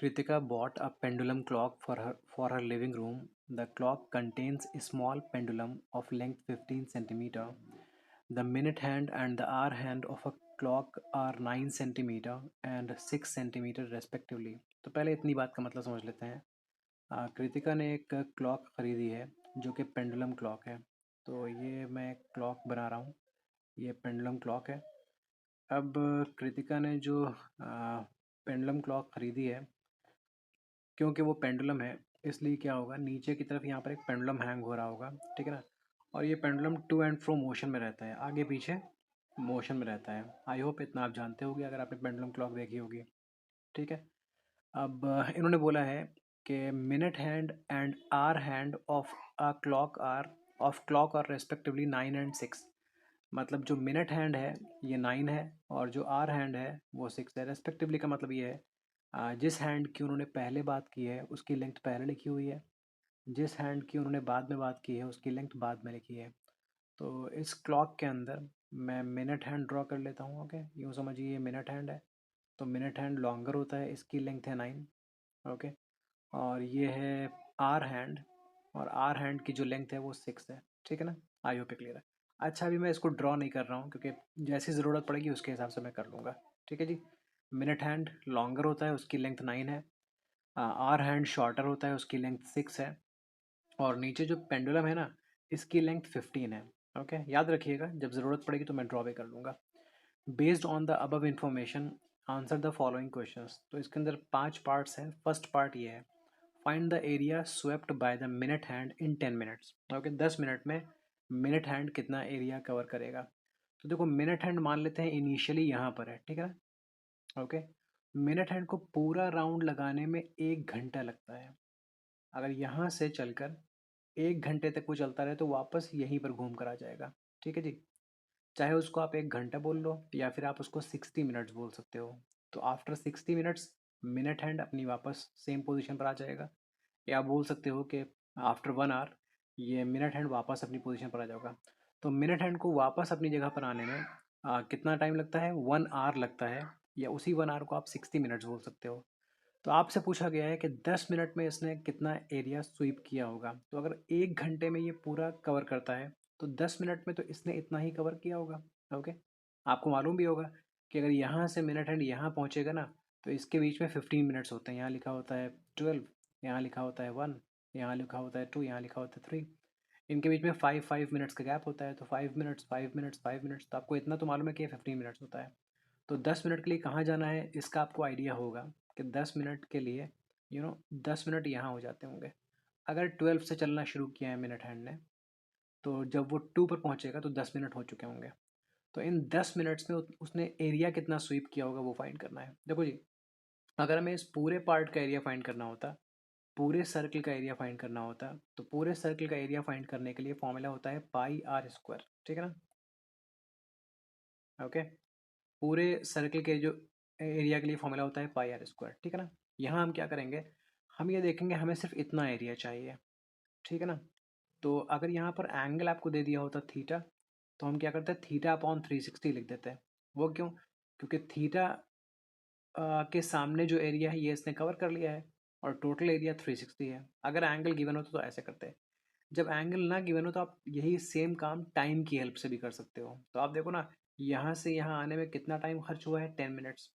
Kritika bought a pendulum clock for her living room. The clock contains a small pendulum of length 15 centimeter. The minute hand and the hour hand of a clock are 9 centimeter and 6 centimeter respectively. तो पहले इतनी बात का मतलब समझ लेते हैं। कृतिका ने एक क्लॉक खरीदी है जो कि पेंडुलम क्लॉक है। तो ये मैं क्लॉक बना रहा हूँ। ये पेंडुलम क्लॉक है। अब कृतिका ने जो पेंडुलम क्लॉक खरीदी है, क्योंकि वो पेंडुलम है, इसलिए क्या होगा, नीचे की तरफ यहाँ पर एक पेंडुलम हैंग हो रहा होगा। ठीक है ना। और ये pendulum to and fro motion में रहता है, आगे पीछे मोशन में रहता है। आई होप इतना आप जानते होगे अगर आपने पेंडुलम क्लॉक देखी होगी। ठीक है। अब इन्होंने बोला है कि minute hand and hour hand of a clock are respectively 9 and 6। मतलब जो मिनट हैंड है ये 9 है और जो आर हैंड है वो 6 है। रेस्पेक्टिवली का मतलब ये है जिस हैंड की उन्होंने पहले बात की है उसकी लेंथ पहले लिखी हुई है, जिस हैंड की उन्होंने बाद में बात की है उसकी लेंथ बाद में लिखी है। तो इस क्लॉक के अंदर मैं मिनट हैंड ड्रॉ कर लेता हूँ। ओके, यूँ समझिए ये मिनट हैंड है, तो मिनट हैंड लॉन्गर होता है, इसकी लेंथ है 9। ओके। और ये है आर हैंड, और आर हैंड की जो लेंथ है वो 6 है। ठीक है ना। आई होप क्लियर है। अच्छा, अभी मैं इसको ड्रॉ नहीं कर रहा हूँ क्योंकि जैसी ज़रूरत पड़ेगी उसके हिसाब से मैं कर लूँगा। ठीक है जी। मिनट हैंड लॉन्गर होता है, उसकी लेंथ 9 है। आर हैंड शॉर्टर होता है, उसकी लेंथ 6 है। और नीचे जो पेंडुलम है ना, इसकी लेंथ 15 है। ओके, याद रखिएगा, जब ज़रूरत पड़ेगी तो मैं ड्रॉ भी कर लूँगा। Based on the above information answer the following questions. तो इसके अंदर 5 पार्ट्स हैं। फर्स्ट पार्ट ये है, find the area swept by the minute hand in 10 minutes. Okay, 10 minute में मिनट हैंड कितना एरिया कवर करेगा। तो देखो, मिनट हैंड मान लेते हैं इनिशियली यहाँ पर है। ठीक है ना। ओके। मिनट हैंड को पूरा राउंड लगाने में 1 घंटा लगता है। अगर यहाँ से चलकर 1 घंटे तक वो चलता रहे तो वापस यहीं पर घूम कर आ जाएगा। ठीक है जी। चाहे उसको आप 1 घंटा बोल लो या फिर आप उसको 60 मिनट्स बोल सकते हो। तो आफ्टर 60 मिनट्स मिनट हैंड अपनी वापस सेम पोजीशन पर आ जाएगा। या आप बोल सकते हो कि आफ्टर 1 आवर ये मिनट हैंड वापस अपनी पोजीशन पर आ जाएगा। तो मिनट हैंड को वापस अपनी जगह पर आने में कितना टाइम लगता है, 1 आवर लगता है। या उसी 1 आवर को आप 60 मिनट्स बोल सकते हो। तो आपसे पूछा गया है कि 10 मिनट में इसने कितना एरिया स्वीप किया होगा। तो अगर 1 घंटे में ये पूरा कवर करता है तो 10 मिनट में तो इसने इतना ही कवर किया होगा। ओके। आपको मालूम भी होगा कि अगर यहाँ से मिनट हैंड यहाँ पहुँचेगा ना, तो इसके बीच में 15 मिनट्स होते हैं। यहाँ लिखा होता है 12, यहाँ लिखा होता है 1, यहाँ लिखा होता है 2, यहाँ लिखा होता है 3। इनके बीच में 5 5 मिनट्स का गैप होता है। तो 5 मिनट्स 5 मिनट्स 5 मिनट्स, तो आपको इतना तो मालूम है कि 15 मिनट्स होता है। तो 10 मिनट के लिए कहाँ जाना है इसका आपको आइडिया होगा कि 10 मिनट के लिए 10 मिनट यहाँ हो जाते होंगे। अगर 12 से चलना शुरू किया है मिनट हैंड ने, तो जब वो 2 पर पहुँचेगा तो 10 मिनट हो चुके होंगे। तो इन 10 मिनट्स में उसने एरिया कितना स्वीप किया होगा वो फाइंड करना है। देखो जी, अगर हमें इस पूरे पार्ट का एरिया फाइंड करना होता, पूरे सर्कल का एरिया फाइंड करना होता, तो पूरे सर्कल का एरिया फाइंड करने के लिए फॉर्मूला होता है पाई आर स्क्वायर। ठीक है ना। ओके। पूरे सर्कल के जो एरिया के लिए फॉर्मूला होता है पाई आर स्क्वायर। ठीक है ना। यहाँ हम क्या करेंगे, हम ये देखेंगे हमें सिर्फ इतना एरिया चाहिए। ठीक है ना। तो अगर यहाँ पर एंगल आपको दे दिया होता थीटा, तो हम क्या करते हैं, थीटा अपॉन 360 लिख देते हैं। वो क्यों? क्योंकि थीटा के सामने जो एरिया है ये इसने कवर कर लिया है और टोटल एरिया 360 है। अगर एंगल गिवन हो तो ऐसे करते हैं। जब एंगल ना गिवन हो तो आप यही सेम काम टाइम की हेल्प से भी कर सकते हो। तो आप देखो ना, यहाँ से यहाँ आने में कितना टाइम खर्च हुआ है, 10 मिनट्स।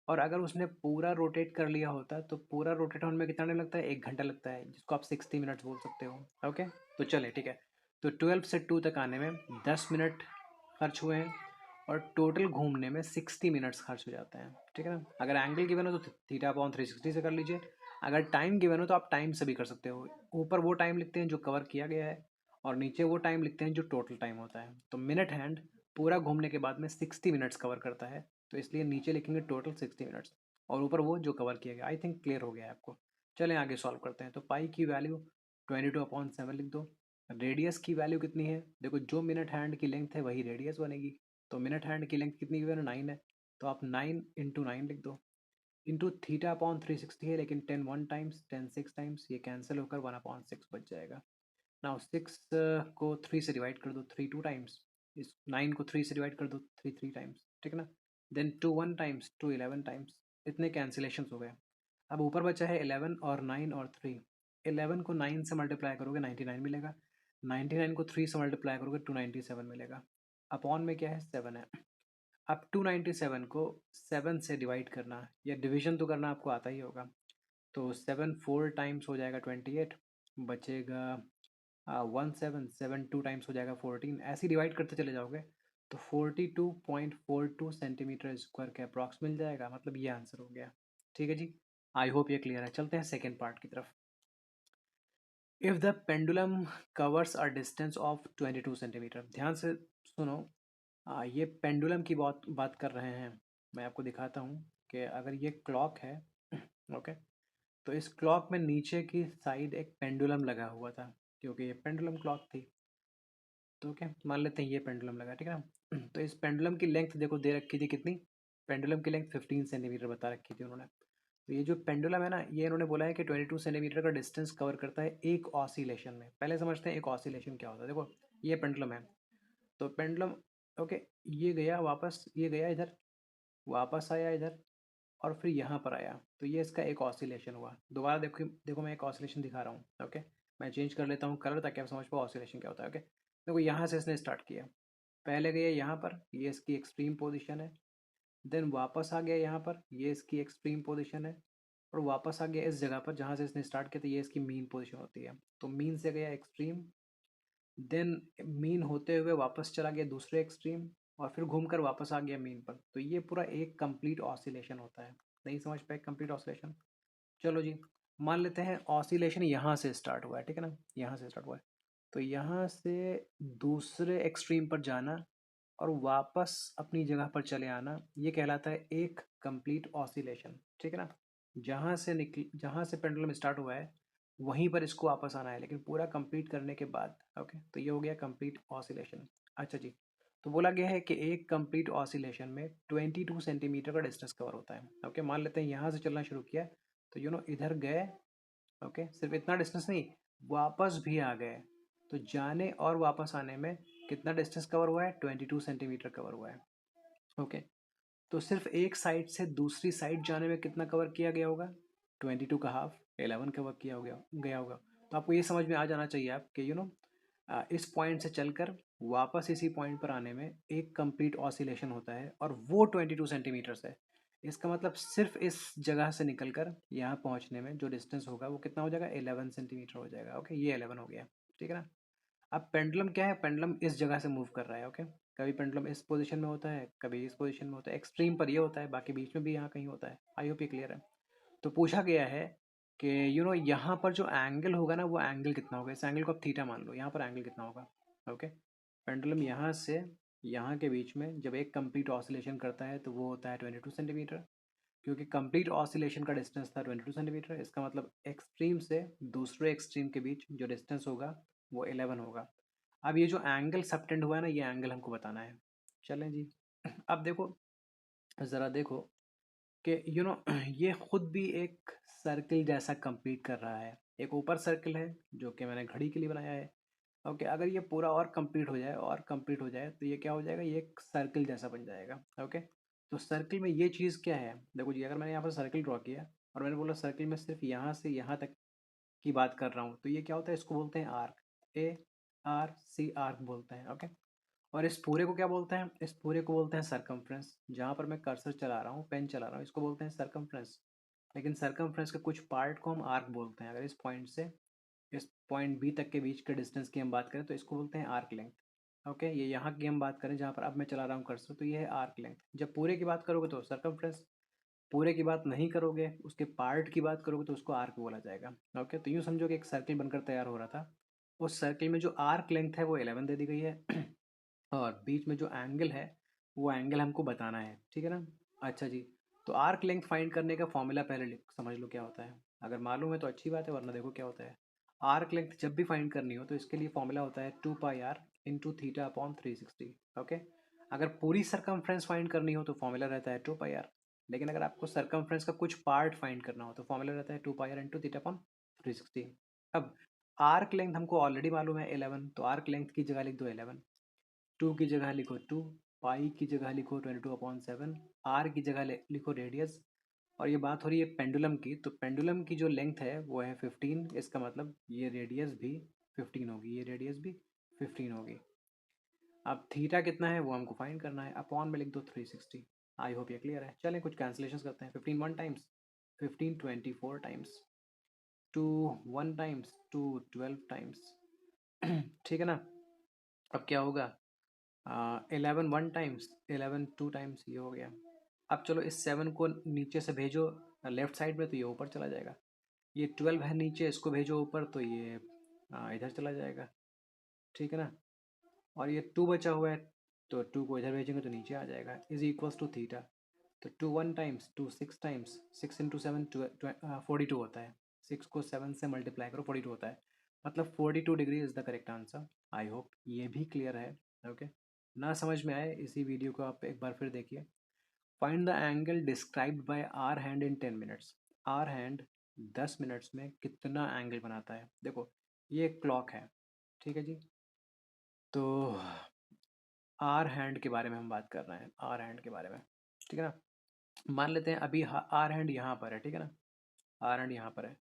और अगर उसने पूरा रोटेट कर लिया होता तो पूरा रोटेट होने में कितना टाइम लगता है, 1 घंटा लगता है, जिसको आप 60 मिनट्स बोल सकते हो। ओके। तो चले, ठीक है। तो 12 से 2 तक आने में 10 मिनट खर्च हुए हैं और टोटल घूमने में 60 मिनट्स खर्च हो जाते हैं। ठीक है ना। अगर एंगल गिवन हो तो थीटा अपॉन 360 से कर लीजिए। अगर टाइम गिवन हो तो आप टाइम से भी कर सकते हो। ऊपर वो टाइम लिखते हैं जो कवर किया गया है और नीचे वो टाइम लिखते हैं जो टोटल टाइम होता है। तो मिनट हैंड पूरा घूमने के बाद में 60 मिनट्स कवर करता है, तो इसलिए नीचे लिखेंगे टोटल 60 मिनट्स और ऊपर वो जो कवर किया गया। आई थिंक क्लियर हो गया है आपको। चलें आगे सॉल्व करते हैं। तो पाई की वैल्यू 22/7 लिख दो। रेडियस की वैल्यू कितनी है, देखो जो मिनट हैंड की लेंथ है वही रेडियस बनेगी। तो मिनट हैंड की लेंथ कितनी है, 9 है, तो आप 9 × 9 लिख दो। इंटू थीटा अपॉन 360 है, लेकिन 10 1 टाइम्स 10 6 टाइम्स, ये कैंसिल होकर 1/6 बच जाएगा। नाउ 6 को 3 से डिवाइड कर दो, 3 2 टाइम्स। इस 9 को 3 से डिवाइड कर दो, 3 3 टाइम्स। ठीक है ना। Then 2 1 times, 2 11 times. इतने कैंसिलेशन हो गए। अब ऊपर बचा है 11 और 9 और 3। 11 को 9 से मल्टीप्लाई करोगे 99 मिलेगा, 99 को 3 से मल्टीप्लाई करोगे 297 मिलेगा, अपॉन में क्या है 7 है। अब 297 को 7 से डिवाइड करना या डिवीजन तो करना आपको आता ही होगा, तो 7 4 टाइम्स हो जाएगा 28, बचेगा 17, 7 2 टाइम्स हो जाएगा 14, ऐसे डिवाइड करते चले जाओगे तो 42.42 सेंटीमीटर स्क्वायर के अप्रॉक्स मिल जाएगा, मतलब ये आंसर हो गया। ठीक है जी, आई होप ये क्लियर है। चलते हैं सेकेंड पार्ट की तरफ। If the pendulum covers a distance of 22 centimetre, ध्यान से सुनो, ये पेंडुलम की बात कर रहे हैं। मैं आपको दिखाता हूँ कि अगर ये क्लॉक है ओके, तो इस क्लॉक में नीचे की साइड एक पेंडुलम लगा हुआ था, क्योंकि ये पेंडुलम क्लॉक थी। तो क्या मान लेते हैं ये पेंडुलम लगा, ठीक है ना। तो इस पेंडुलम की लेंथ देखो दे रखी थी कितनी, पेंडुलम की लेंथ 15 सेंटीमीटर बता रखी थी उन्होंने। तो ये जो पेंडुलम है ना, ये इन्होंने बोला है कि 22 सेंटीमीटर का डिस्टेंस कवर करता है एक ऑसिलेशन में। पहले समझते हैं एक ऑसिलेशन क्या होता है। देखो ये पेंडुलम है, तो पेंडुलम ओके, ये गया वापस, ये गया इधर, वापस आया इधर, और फिर यहाँ पर आया, तो ये इसका एक ऑसिलेशन हुआ। दोबारा देखो देखो, मैं एक ऑसिलेशन दिखा रहा हूँ ओके। मैं चेंज कर लेता हूँ कलर ताकि आप समझ पाओ ऑसिलेशन क्या होता है ओके। देखो यहाँ से इसने स्टार्ट किया, पहले गया यहाँ पर, ये इसकी एक्सट्रीम पोजीशन है, देन वापस आ गया यहाँ पर, ये इसकी एक्सट्रीम पोजीशन है, और वापस आ गया इस जगह पर जहाँ से इसने स्टार्ट किया, तो ये इसकी मीन पोजीशन होती है। तो मीन से गया एक्सट्रीम, देन मीन होते हुए वापस चला गया दूसरे एक्सट्रीम, और फिर घूमकर वापस आ गया मीन पर। तो ये पूरा एक कंप्लीट ऑसिलेशन होता है। नहीं समझ पाए कंप्लीट ऑसिलेशन? चलो जी, मान लेते हैं ऑसिलेशन यहाँ से स्टार्ट हुआ है, ठीक है ना, यहाँ से स्टार्ट हुआ है, तो यहाँ से दूसरे एक्सट्रीम पर जाना और वापस अपनी जगह पर चले आना, ये कहलाता है एक कंप्लीट ऑसिलेशन, ठीक है ना। जहाँ से पेंडुलम स्टार्ट हुआ है वहीं पर इसको वापस आना है, लेकिन पूरा कंप्लीट करने के बाद ओके, तो ये हो गया कंप्लीट ऑसिलेशन। अच्छा जी, तो बोला गया है कि एक कंप्लीट ऑसिलेशन में 22 सेंटीमीटर का डिस्टेंस कवर होता है ओके। मान लेते हैं यहाँ से चलना शुरू किया, तो इधर गए ओके, सिर्फ इतना डिस्टेंस नहीं, वापस भी आ गए, तो जाने और वापस आने में कितना डिस्टेंस कवर हुआ है, 22 सेंटीमीटर कवर हुआ है ओके। तो सिर्फ एक साइड से दूसरी साइड जाने में कितना कवर किया गया होगा, 22 का हाफ 11 कवर किया हो गया होगा। तो आपको ये समझ में आ जाना चाहिए आप कि इस पॉइंट से चलकर वापस इसी पॉइंट पर आने में एक कंप्लीट ऑसिलेशन होता है, और वो 22 सेंटीमीटर है। इसका मतलब सिर्फ इस जगह से निकलकर यहाँ पहुँचने में जो डिस्टेंस होगा वो कितना हो जाएगा, 11 सेंटीमीटर हो जाएगा ओके। ये 11 हो गया, ठीक है ना। अब पेंडुलम क्या है, पेंडुलम इस जगह से मूव कर रहा है ओके। कभी पेंडुलम इस पोजीशन में होता है, कभी इस पोजीशन में होता है, एक्सट्रीम पर ये होता है, बाकी बीच में भी यहाँ कहीं होता है। आई होप ये क्लियर है। तो पूछा गया है कि यहाँ पर जो एंगल होगा ना, वो एंगल कितना होगा, इस एंगल को आप थीटा मान लो, यहाँ पर एंगल कितना होगा ओके। पेंडुलम यहाँ से यहाँ के बीच में जब एक कंप्लीट ऑसिलेशन करता है तो वो होता है 22 सेंटीमीटर, क्योंकि कंप्लीट ऑसिलेशन का डिस्टेंस था 22 सेंटीमीटर। इसका मतलब एक्सट्रीम से दूसरे एक्सट्रीम के बीच जो डिस्टेंस होगा वो 11 होगा। अब ये जो एंगल सबटेंड हुआ है ना, ये एंगल हमको बताना है। चलें जी, अब देखो, ज़रा देखो कि ये खुद भी एक सर्किल जैसा कंप्लीट कर रहा है। एक ऊपर सर्किल है जो कि मैंने घड़ी के लिए बनाया है ओके। अगर ये पूरा और कंप्लीट हो जाए और कंप्लीट हो जाए तो ये क्या हो जाएगा, ये एक सर्किल जैसा बन जाएगा ओके। तो सर्किल में ये चीज़ क्या है, देखो जी, अगर मैंने यहाँ पर सर्किल ड्रॉ किया और मैंने बोला सर्किल में सिर्फ यहाँ से यहाँ तक की बात कर रहा हूँ, तो ये क्या होता है, इसको बोलते हैं आर्क, ARC आर्क बोलते हैं ओके। और इस पूरे को क्या बोलते हैं, इस पूरे को बोलते हैं सरकमफ्रेंस। जहाँ पर मैं कर्सर चला रहा हूँ, पेन चला रहा हूँ, इसको बोलते हैं सरकमफ्रेंस। लेकिन सरकमफ्रेंस के कुछ पार्ट को हम आर्क बोलते हैं। अगर इस पॉइंट से इस पॉइंट बी तक के बीच के डिस्टेंस की हम बात करें तो इसको बोलते हैं आर्क लेंथ ओके। ये यहाँ की हम बात करें जहाँ पर अब मैं चला रहा हूँ कर्सर, तो ये है आर्क लेंथ। जब पूरे की बात करोगे तो सरकमफ्रेंस, पूरे की बात नहीं करोगे, उसके पार्ट की बात करोगे तो उसको आर्क बोला जाएगा ओके। तो यूँ समझो कि एक सर्किल बनकर तैयार हो रहा था, उस सर्किल में जो आर्क लेंथ है वो 11 दे दी गई है और बीच में जो एंगल है वो एंगल हमको बताना है, ठीक है ना। अच्छा जी, तो आर्क लेंथ फाइंड करने का फॉर्मूला पहले समझ लो क्या होता है। अगर मालूम है तो अच्छी बात है, वरना देखो क्या होता है। आर्क लेंथ जब भी फाइंड करनी हो तो इसके लिए फॉर्मूला होता है 2πr into theta upon 360 okay. अगर पूरी सरकमफ्रेंस फाइंड करनी हो तो फॉर्मूला रहता है 2πr, लेकिन अगर आपको सरकमफ्रेंस का कुछ पार्ट फाइंड करना हो तो फॉर्मूला रहता है 2πr इंटू थीटा अपॉन 360। अब आर्क लेंथ हमको ऑलरेडी मालूम है 11, तो आर्क लेंथ की जगह लिख दो 11, 2 की जगह लिखो 2, पाई की जगह लिखो 22/7, आर की जगह लिखो रेडियस, और ये बात हो रही है पेंडुलम की, तो पेंडुलम की जो लेंथ है वो है 15, इसका मतलब ये रेडियस भी 15 होगी, ये रेडियस भी 15 होगी। अब थीटा कितना है वो हमको फाइंड करना है, अपॉन में लिख दो 360। आई होप ये क्लियर है। चलें कुछ कैंसिलेशन करते हैं। 15 one times, 15 24 times, 2 1 times, 2 12 times. ठीक है ना। अब क्या होगा, 11 वन टाइम्स, 11 टू टाइम्स, ये हो गया। अब चलो इस 7 को नीचे से भेजो लेफ्ट साइड में, तो ये ऊपर चला जाएगा। ये 12 है नीचे, इसको भेजो ऊपर, तो ये इधर चला जाएगा। ठीक है ना। और ये 2 बचा हुआ है, तो 2 को इधर भेजेंगे तो नीचे आ जाएगा, इज इक्वल्स टू थीटा। तो 2 वन टाइम्स, 2 6 टाइम्स, 6 इंटू 7 42 होता है। 6 को 7 से मल्टीप्लाई करो, 42 होता है। मतलब 42 degree is the correct answer. I hope ये भी क्लियर है। ओके, ना समझ में आए इसी वीडियो को आप एक बार फिर देखिए। Find the angle described by hour hand in 10 minutes. Hour hand 10 minutes में कितना एंगल बनाता है। देखो ये क्लॉक है, ठीक है जी। तो आर हैंड के बारे में हम बात कर रहे हैं, आर हैंड के बारे में, ठीक है ना। मान लेते हैं अभी आर हैंड यहाँ पर है, ठीक है ना। आर हैंड यहाँ पर है,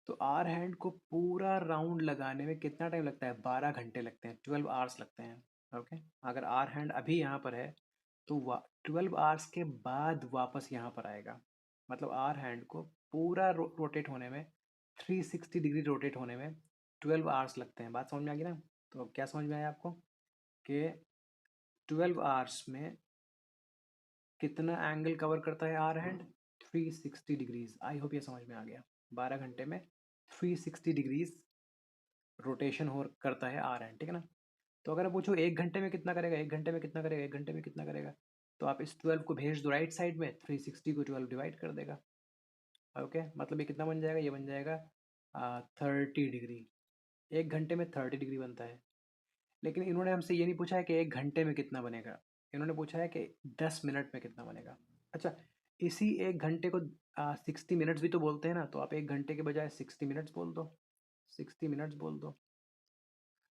तो आर हैंड को पूरा राउंड लगाने में कितना टाइम लगता है, 12 घंटे लगते हैं, 12 आवर्स लगते हैं। ओके, अगर आर हैंड अभी यहाँ पर है तो 12 आवर्स के बाद वापस यहाँ पर आएगा। मतलब आर हैंड को पूरा रोटेट होने में, 360 डिग्री रोटेट होने में 12 आवर्स लगते हैं। बात समझ में आ गई ना। तो अब क्या समझ में आया आपको कि 12 आवर्स में कितना एंगल कवर करता है hour hand, 360 degrees. I hope ये समझ में आ गया। 12 घंटे में 360 डिग्रीज रोटेशन हो करता है आर हैंड, ठीक है ना। तो अगर पूछो 1 घंटे में कितना करेगा, 1 घंटे में कितना करेगा, 1 घंटे में कितना करेगा, तो आप इस 12 को भेज दो राइट साइड में, 360 को 12 डिवाइड कर देगा। ओके, मतलब ये कितना बन जाएगा, ये बन जाएगा 30 डिग्री। 1 घंटे में 30 डिग्री बनता है। लेकिन इन्होंने हमसे ये नहीं पूछा है कि 1 घंटे में कितना बनेगा, इन्होंने पूछा है कि 10 मिनट में कितना बनेगा। अच्छा, इसी 1 घंटे को 60 मिनट्स भी तो बोलते हैं ना, तो आप 1 घंटे के बजाय 60 मिनट्स बोल दो, 60 मिनट्स बोल दो।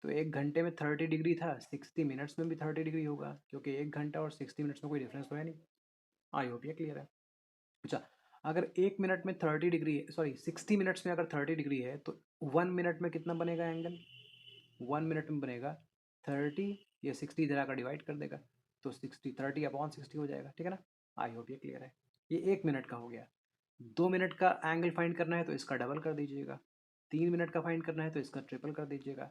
तो 1 घंटे में 30 डिग्री था, 60 मिनट्स में भी 30 डिग्री होगा, क्योंकि 1 घंटा और 60 मिनट्स में कोई डिफरेंस तो है नहीं। आई होप ये क्लियर है। अच्छा, अगर 1 मिनट में 30 डिग्री, सॉरी 60 मिनट्स में अगर 30 डिग्री है, तो 1 मिनट में कितना बनेगा एंगल, 1 मिनट में बनेगा 30, ये 60 इधर आकर डिवाइड कर देगा, तो 60 30/60 हो जाएगा, ठीक है ना। आई होप ये क्लियर है। ये 1 मिनट का हो गया। 2 मिनट का एंगल फाइंड करना है तो इसका डबल कर दीजिएगा, 3 मिनट का फाइंड करना है तो इसका ट्रिपल कर दीजिएगा,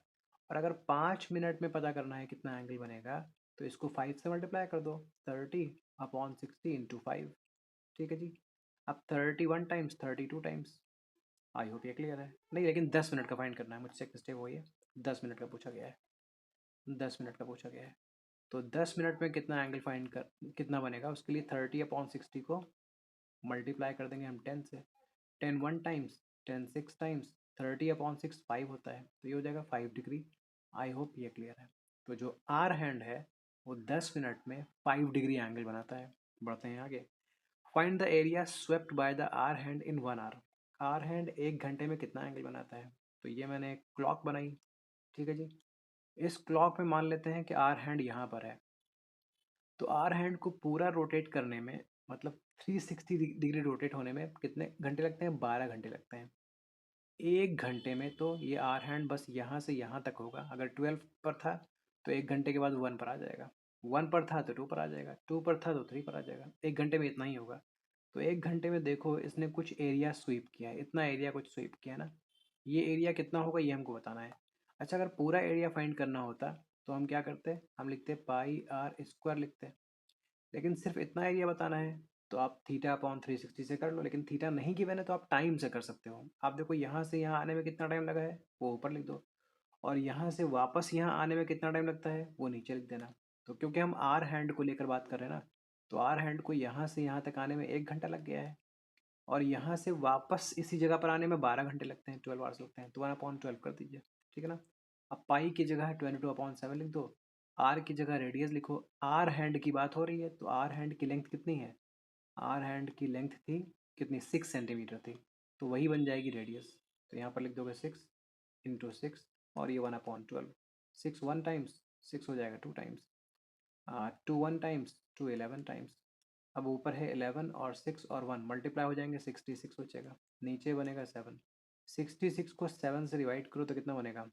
और अगर 5 मिनट में पता करना है कितना एंगल बनेगा, तो इसको 5 से मल्टीप्लाई कर दो, 30/60 × 5। ठीक है जी। अब 31 टाइम्स, 32 टाइम्स। आई होप ये क्लियर है। नहीं, लेकिन 10 मिनट का फाइंड करना है, मुझसे एक मिस्टेक हुई है। 10 मिनट का पूछा गया है, 10 मिनट का पूछा गया है। तो 10 मिनट में कितना एंगल फाइंड कर, कितना बनेगा, उसके लिए 30/60 को मल्टीप्लाई कर देंगे हम 10 से। 10 1 टाइम्स, 10 6 टाइम्स, 30/6 5 होता है, तो ये हो जाएगा 5 डिग्री। आई होप ये क्लियर है। तो जो आर हैंड है वो 10 मिनट में 5 डिग्री एंगल बनाता है। बढ़ते हैं आगे। Find the area swept by the hour hand in 1 hour. Hour hand 1 घंटे में कितना एंगल बनाता है। तो ये मैंने एक क्लॉक बनाई, ठीक है जी। इस क्लॉक में मान लेते हैं कि आर हैंड यहाँ पर है, तो आर हैंड को पूरा रोटेट करने में, मतलब 360 डिग्री रोटेट होने में कितने घंटे लगते हैं, 12 घंटे लगते हैं। 1 घंटे में तो ये आर हैंड बस यहाँ से यहाँ तक होगा। अगर 12 पर था तो 1 घंटे के बाद 1 पर आ जाएगा, 1 पर था तो 2 पर आ जाएगा, 2 पर था तो 3 पर आ जाएगा। 1 घंटे में इतना ही होगा। तो 1 घंटे में देखो इसने कुछ एरिया स्वीप किया है, इतना एरिया कुछ स्वीप किया ना, ये एरिया कितना होगा ये हमको बताना है। अच्छा, अगर पूरा एरिया फाइंड करना होता तो हम क्या करते, हम लिखते πr² लिखते। लेकिन सिर्फ इतना एरिया बताना है तो आप θ/360 से कर लो, लेकिन थीटा नहीं गिवन है तो आप टाइम से कर सकते हो। आप देखो यहाँ से यहाँ आने में कितना टाइम लगा है वो ऊपर लिख दो, और यहाँ से वापस यहाँ आने में कितना टाइम लगता है वो नीचे लिख देना। तो क्योंकि हम आर हैंड को लेकर बात कर रहे हैं ना, तो आर हैंड को यहाँ से यहाँ तक आने में 1 घंटा लग गया है, और यहाँ से वापस इसी जगह पर आने में 12 घंटे लगते हैं, 12 आवर्स लगते हैं। तो 1/12 कर दीजिए, ठीक है ना। अब पाई की जगह 22/7 लिख दो, आर की जगह रेडियस लिखो। आर हैंड की बात हो रही है तो आर हैंड की लेंथ कितनी है, आर हैंड की लेंथ थी कितनी, 6 सेंटीमीटर थी, तो वही बन जाएगी रेडियस। तो यहाँ पर लिख दोगे 6 × 6, और ये 1/12। 6 1 टाइम्स, 6 हो जाएगा 2 टाइम्स, 2 1 टाइम्स, 2 11 टाइम्स, अब ऊपर है 11 और 6 और 1 मल्टीप्लाई हो जाएंगे 66 बचेगा, नीचे बनेगा 7। 66 को 7 से डिवाइड करो तो कितना बनेगा,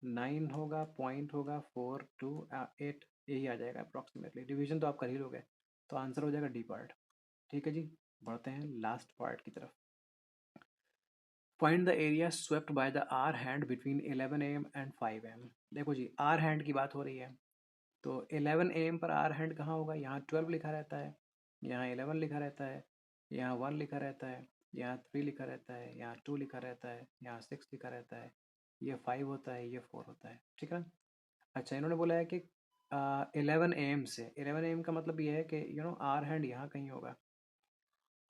9 होगा, पॉइंट होगा 4 2 8, यही आ जाएगा अप्रॉक्सीमेटली। डिवीजन तो आप कर ही लोगे, तो आंसर हो जाएगा डी पार्ट। ठीक है जी, बढ़ते हैं लास्ट पार्ट की तरफ। Find the area swept by the hour hand between 11 AM and 5 AM। देखो जी, आर हैंड की बात हो रही है, तो 11 AM पर आर हैंड कहाँ होगा, यहाँ 12 लिखा रहता है, यहाँ 11 लिखा रहता है, यहाँ 1 लिखा रहता है, यहाँ 3 लिखा रहता है, यहाँ 2 लिखा रहता है, यहाँ 6 लिखा रहता है, ये 5 होता है, ये 4 होता है। ठीक है ना। अच्छा, इन्होंने बोला है कि 11 AM से, 11 AM का मतलब ये है कि आर हैंड यहाँ कहीं होगा,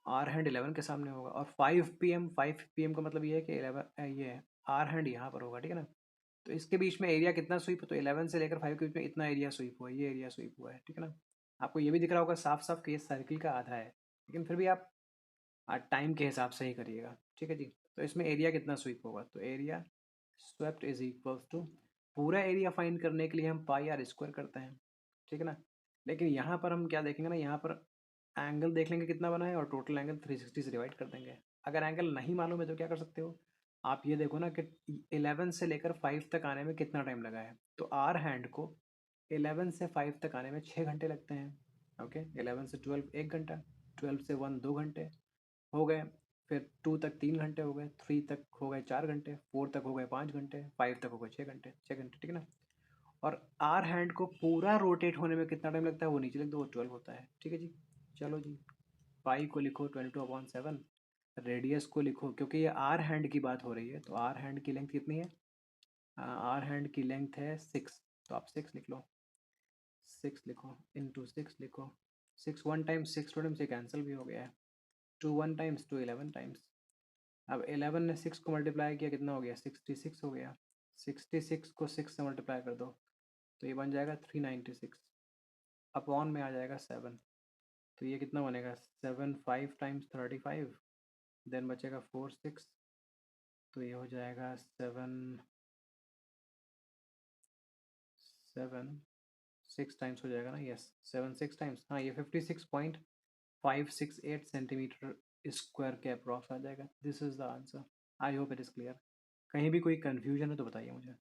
आर हैंड 11 के सामने होगा, और 5 PM, 5 PM का मतलब ये है कि 11 ये आर हैंड यहाँ पर होगा। ठीक है ना। तो इसके बीच में एरिया कितना स्वीप, तो 11 से लेकर 5 के बीच में इतना एरिया स्वीप हुआ है, ये एरिया स्वीप हुआ है। ठीक है ना। आपको ये भी दिख रहा होगा साफ साफ कि ये सर्किल का आधा है, लेकिन फिर भी आप टाइम के हिसाब से ही करिएगा। ठीक है जी। तो इसमें एरिया कितना स्वीप होगा, तो area swept is equals to, पूरा एरिया फाइंड करने के लिए हम पाई आर स्क्वायर करते हैं। ठीक है ना। लेकिन यहाँ पर हम क्या देखेंगे ना, यहाँ पर एंगल देख लेंगे कितना बना है, और टोटल एंगल 360 से डिवाइड कर देंगे। अगर एंगल नहीं मालूम है तो क्या कर सकते हो, आप ये देखो ना कि 11 से लेकर 5 तक आने में कितना टाइम लगा है, तो आर हैंड को 11 से 5 तक आने में 6 घंटे लगते हैं। ओके, 11 से 12 1 घंटा, 12 से 1 2 घंटे हो गए, फिर 2 तक 3 घंटे हो गए, 3 तक हो गए 4 घंटे, 4 तक हो गए 5 घंटे, 5 तक हो गए 6 घंटे, 6 घंटे। ठीक है ना। और आर हैंड को पूरा रोटेट होने में कितना टाइम लगता है, वो नीचे लिख दो, वो 12 होता है। ठीक है जी। चलो जी, पाई को लिखो 22/7, रेडियस को लिखो, क्योंकि ये आर हैंड की बात हो रही है, तो आर हैंड की लेंथ कितनी है, आर हैंड की लेंथ है 6, तो आप 6 लिख लो, 6 लिखो, इंटू 6 लिखो, 6 1 टाइम्स 6 2 टाइम्स से कैंसिल भी हो गया है, 2 1 टाइम्स 2 11 टाइम्स। अब 11 ने 6 को मल्टीप्लाई किया, कितना हो गया, 66 हो गया, 66 को 6 से मल्टीप्लाई कर दो, तो ये बन जाएगा 396, अपॉन में आ जाएगा 7, तो ये कितना बनेगा, 7 5 टाइम्स 35, देन बचेगा 4 6, तो ये हो जाएगा 7 7 6 टाइम्स हो जाएगा ना, यस 7 6 टाइम्स, हाँ ये 56.568 सेंटीमीटर स्क्वायर के अप्रॉक्स आ जाएगा। This is the answer. I hope it is clear. कहीं भी कोई कन्फ्यूजन है तो बताइए मुझे।